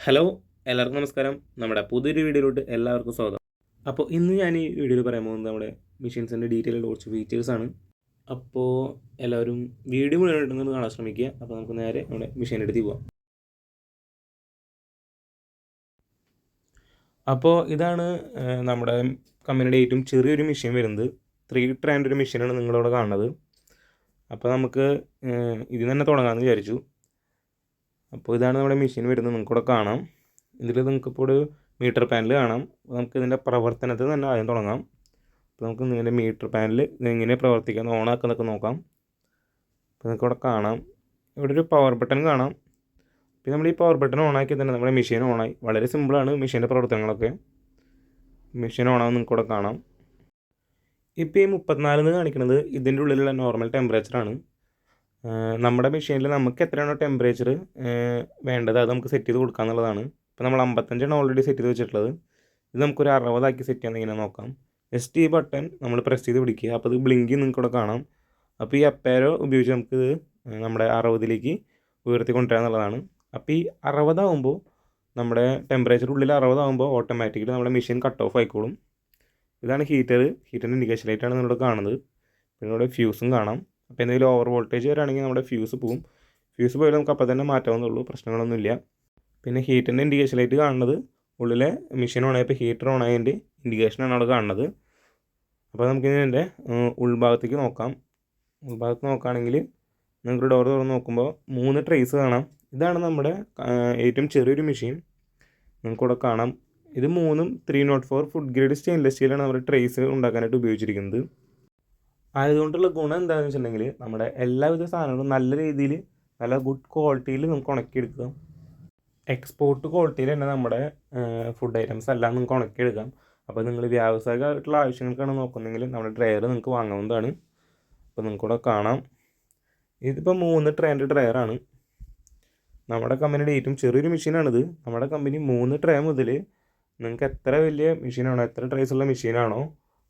Hello, എല്ലാവർക്കും നമസ്കാരം. നമ്മുടെ പുതിയൊരു വീഡിയോയിലോട്ട് എല്ലാവർക്കും സ്വാഗതം. അപ്പോൾ ഇന്ന് ഞാൻ ഈ വീഡിയോയിൽ പറയാൻ പോകുന്നത് നമ്മുടെ മെഷീൻസിൻ്റെ ഡീറ്റെയിൽ കുറച്ച് ഫീച്ചേഴ്സാണ്. അപ്പോൾ എല്ലാവരും വീഡിയോ മുഴുവനായിട്ടൊന്ന് കാണാൻ ശ്രമിക്കുക. അപ്പോൾ നമുക്ക് നേരെ നമ്മുടെ മെഷീൻ എടുത്ത് പോകാം. അപ്പോൾ ഇതാണ് നമ്മുടെ കമ്പനിയുടെ ഏറ്റവും ചെറിയൊരു മെഷീൻ വരുന്നത്. 3 ട്രാൻഡ് ഒരു മെഷീനാണ് നിങ്ങളവിടെ കാണുന്നത്. അപ്പോൾ നമുക്ക് ഇതിൽ തന്നെ തുടങ്ങാമെന്ന് വിചാരിച്ചു. അപ്പോൾ ഇതാണ് നമ്മുടെ മെഷീൻ വരുന്നത്. നിങ്ങൾക്കിവിടെ കാണാം. ഇതിൽ നിങ്ങൾക്കിപ്പോൾ ഒരു മീറ്റർ പാനൽ കാണാം. നമുക്ക് ഇതിൻ്റെ പ്രവർത്തനത്തിൽ തന്നെ ആദ്യം തുടങ്ങാം. അപ്പോൾ നമുക്ക് ഇതിൻ്റെ മീറ്റർ പാനൽ ഇതെങ്ങനെ പ്രവർത്തിക്കാൻ ഓണാക്കുന്നതൊക്കെ നോക്കാം. അപ്പോൾ നിങ്ങൾക്കിവിടെ കാണാം, ഇവിടെ ഒരു പവർ ബട്ടൺ കാണാം. പിന്നെ നമ്മൾ ഈ പവർ ബട്ടൺ ഓണാക്കി തന്നെ നമ്മുടെ മെഷീൻ ഓണായി. വളരെ സിമ്പിളാണ് മെഷീൻ്റെ പ്രവർത്തനങ്ങളൊക്കെ. മെഷീൻ ഓണാകും നിങ്ങൾക്കിവിടെ കാണാം. ഇപ്പോൾ ഈ 34 കാണിക്കുന്നത് ഇതിൻ്റെ ഉള്ളിലുള്ള നോർമൽ ടെമ്പറേച്ചറാണ്. നമ്മുടെ മെഷീനിൽ നമുക്ക് എത്രയാണോ ടെമ്പറേച്ചർ വേണ്ടത് അത് നമുക്ക് സെറ്റ് ചെയ്ത് കൊടുക്കുക എന്നുള്ളതാണ്. ഇപ്പോൾ നമ്മൾ 55 ഓൾറെഡി സെറ്റ് ചെയ്ത് വെച്ചിട്ടുള്ളത്. ഇത് നമുക്കൊരു 60 സെറ്റ് ചെയ്യാൻ ഇങ്ങനെ നോക്കാം. ജസ്റ്റ് ഈ ബട്ടൺ നമ്മൾ പ്രസ് ചെയ്ത് പിടിക്കുക. അപ്പോൾ ഇത് ബ്ലിങ്കി നിങ്ങൾക്കിവിടെ കാണാം. അപ്പോൾ ഈ അപ്പേരോ ഉപയോഗിച്ച് നമുക്കിത് നമ്മുടെ 60 ഉയർത്തി കൊണ്ടുവരിക എന്നുള്ളതാണ്. അപ്പോൾ ഈ 60 ആകുമ്പോൾ നമ്മുടെ ടെമ്പറേച്ചർ ഉള്ളിൽ 60 ആകുമ്പോൾ ഓട്ടോമാറ്റിക്കലി നമ്മുടെ മെഷീൻ കട്ട് ഓഫ് ആയിക്കോളും. ഇതാണ് ഹീറ്ററിൻ്റെ ഇൻഡിക്കേഷൻ ലൈറ്റാണ് നിങ്ങളിവിടെ കാണുന്നത്. പിന്നെ ഇവിടെ ഫ്യൂസും കാണാം. അപ്പോൾ എന്തെങ്കിലും ഓവർ വോൾട്ടേജ് വരാണെങ്കിൽ നമ്മുടെ ഫ്യൂസ് പോവും. ഫ്യൂസ് പോയാലും നമുക്ക് അപ്പോൾ തന്നെ മാറ്റാവുന്നുള്ളൂ, പ്രശ്നങ്ങളൊന്നുമില്ല. പിന്നെ ഹീറ്ററിൻ്റെ ഇൻഡിക്കേഷൻ ലൈറ്റ് കാണുന്നത് ഉള്ളിലെ മെഷീൻ ഓണായപ്പോൾ ഹീറ്റർ ഓണായതിൻ്റെ ഇൻഡിക്കേഷനാണ് അവിടെ കാണുന്നത്. അപ്പോൾ നമുക്കിതിൻ്റെ ഉൾഭാഗത്തേക്ക് നോക്കാം. ഉൾഭാഗത്ത് നോക്കുകയാണെങ്കിൽ നിങ്ങൾക്ക് ഡോർ തുറന്ന് നോക്കുമ്പോൾ 3 ട്രേസ് കാണാം. ഇതാണ് നമ്മുടെ ഏറ്റവും ചെറിയൊരു മെഷീൻ. നിങ്ങൾക്കിവിടെ കാണാം. ഇത് 3ഉം 304 ഫുഡ് ഗ്രേഡ് സ്റ്റെയിൻലെസ് സ്റ്റീലാണ് നമ്മുടെ ട്രേസ് ഉണ്ടാക്കാനായിട്ട് ഉപയോഗിച്ചിരിക്കുന്നത്. ആയതുകൊണ്ടുള്ള ഗുണം എന്താണെന്ന് വെച്ചിട്ടുണ്ടെങ്കിൽ നമ്മുടെ എല്ലാവിധ സാധനങ്ങളും നല്ല രീതിയിൽ നല്ല ഗുഡ് ക്വാളിറ്റിയിൽ നമുക്ക് ഉണക്കിയെടുക്കാം. എക്സ്പോർട്ട് ക്വാളിറ്റിയിൽ തന്നെ നമ്മുടെ ഫുഡ് ഐറ്റംസ് എല്ലാം നിങ്ങൾക്ക് ഉണക്കിയെടുക്കാം. അപ്പോൾ നിങ്ങൾ വ്യാവസായികമായിട്ടുള്ള ആവശ്യങ്ങൾക്കാണ് നോക്കുന്നതെങ്കിൽ നമ്മുടെ ഡ്രയർ നിങ്ങൾക്ക് വാങ്ങാവുന്നതാണ്. അപ്പോൾ നിങ്ങൾക്കിവിടെ കാണാം. ഇതിപ്പോൾ 3 ട്രേൻ്റെ ഡ്രയറാണ്. നമ്മുടെ കമ്പനിയുടെ ഏറ്റവും ചെറിയൊരു മെഷീനാണിത്. നമ്മുടെ കമ്പനി 3 ട്രേ മുതൽ നിങ്ങൾക്ക് എത്ര വലിയ മെഷീനാണോ, എത്ര ട്രേസുള്ള മെഷീനാണോ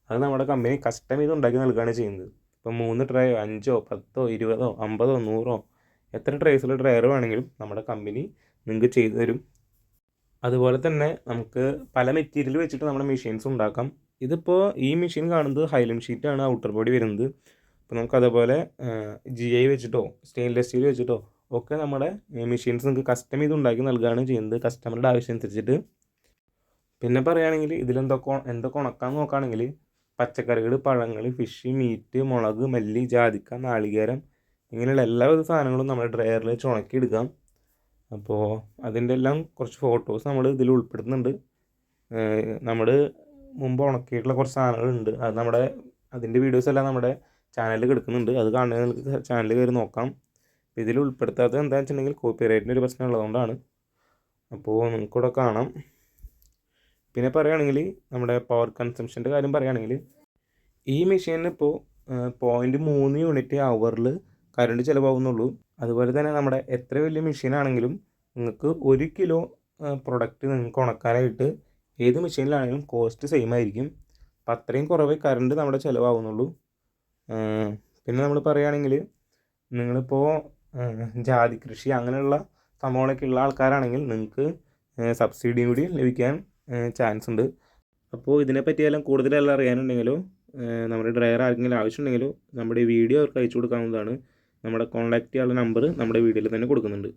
അത് നമ്മുടെ കമ്പനി കസ്റ്റം ചെയ്ത് ഉണ്ടാക്കി നൽകുകയാണ് ചെയ്യുന്നത്. ഇപ്പോൾ 3 ട്രേ 5, 10, 20, 50, 100 എത്ര ട്രേസുള്ള ഡ്രയർ വേണമെങ്കിലും നമ്മുടെ കമ്പനി നിങ്ങൾക്ക് ചെയ്തു തരും. അതുപോലെ തന്നെ നമുക്ക് പല മെറ്റീരിയൽ വെച്ചിട്ട് നമ്മുടെ മെഷീൻസ് ഉണ്ടാക്കാം. ഇതിപ്പോൾ ഈ മെഷീൻ കാണുന്നത് ഹൈലം ഷീറ്റാണ് ഔട്ടർ ബോഡി വരുന്നത്. അപ്പോൾ നമുക്ക് അതേപോലെ GI വെച്ചിട്ടോ സ്റ്റെയിൻലെസ് സ്റ്റീൽ വെച്ചിട്ടോ ഒക്കെ നമ്മുടെ മെഷീൻസ് നിങ്ങൾക്ക് കസ്റ്റം ചെയ്ത് ഉണ്ടാക്കി നൽകുകയാണ് ചെയ്യുന്നത് കസ്റ്റമറുടെ ആവശ്യം അനുസരിച്ചിട്ട്. പിന്നെ പറയുകയാണെങ്കിൽ എന്തൊക്കെ ഉണക്കാൻ നോക്കുകയാണെങ്കിൽ പച്ചക്കറികൾ, പഴങ്ങൾ, ഫിഷ്, മീറ്റ്, മുളക്, മല്ലി, ജാതിക്ക, നാളികേരം ഇങ്ങനെയുള്ള എല്ലാവിധ സാധനങ്ങളും നമ്മുടെ ഡ്രയറിൽ വെച്ച് ഉണക്കിയെടുക്കാം. അപ്പോൾ അതിൻ്റെ എല്ലാം കുറച്ച് ഫോട്ടോസ് നമ്മൾ ഇതിൽ ഉൾപ്പെടുത്തുന്നുണ്ട്. നമ്മൾ മുമ്പ് ഉണക്കിയിട്ടുള്ള കുറച്ച് സാധനങ്ങളുണ്ട്. അത് അതിൻ്റെ വീഡിയോസ് എല്ലാം നമ്മുടെ ചാനലിൽ കിടക്കുന്നുണ്ട്. അത് കാണുന്നത് നിങ്ങൾക്ക് ചാനലിൽ കയറി നോക്കാം. ഇതിൽ ഉൾപ്പെടുത്താത്തത് എന്താണെന്ന് വെച്ചിട്ടുണ്ടെങ്കിൽ കോപ്പിറൈറ്റിൻ്റെ ഒരു പ്രശ്നം ഉള്ളതുകൊണ്ടാണ്. അപ്പോൾ നിങ്ങൾക്കിവിടെ കാണാം. പിന്നെ പറയുകയാണെങ്കിൽ നമ്മുടെ പവർ കൺസംഷൻ്റെ കാര്യം പറയുകയാണെങ്കിൽ ഈ മെഷീനിന് ഇപ്പോൾ 0.3 യൂണിറ്റ് അവറിൽ കറണ്ട് ചിലവാകുന്നുള്ളൂ. അതുപോലെ തന്നെ നമ്മുടെ എത്ര വലിയ മെഷീനാണെങ്കിലും നിങ്ങൾക്ക് 1 കിലോ പ്രൊഡക്റ്റ് നിങ്ങൾക്ക് ഉണക്കാനായിട്ട് ഏത് മെഷീനിലാണെങ്കിലും കോസ്റ്റ് സെയിം ആയിരിക്കും. അപ്പം അത്രയും കുറവേ കറണ്ട് നമ്മുടെ ചിലവാകുന്നുള്ളൂ. പിന്നെ നമ്മൾ പറയുകയാണെങ്കിൽ നിങ്ങളിപ്പോൾ ജാതി കൃഷി അങ്ങനെയുള്ള സംഭവങ്ങളൊക്കെ ഉള്ള ആൾക്കാരാണെങ്കിൽ നിങ്ങൾക്ക് സബ്സിഡിയും കൂടി ലഭിക്കാൻ ചാൻസ് ഉണ്ട്. അപ്പോൾ ഇതിനെപ്പറ്റിയെല്ലാം കൂടുതലെല്ലാം അറിയാനുണ്ടെങ്കിലോ നമ്മുടെ ഡ്രയർ ആർക്കെങ്കിലും ആവശ്യമുണ്ടെങ്കിലോ നമ്മുടെ വീഡിയോ അവർക്ക് അയച്ചു കൊടുക്കാവുന്നതാണ്. നമ്മുടെ കോൺടാക്റ്റ് ചെയ്യാനുള്ള നമ്പർ നമ്മുടെ വീഡിയോയിൽ തന്നെ കൊടുക്കുന്നുണ്ട്.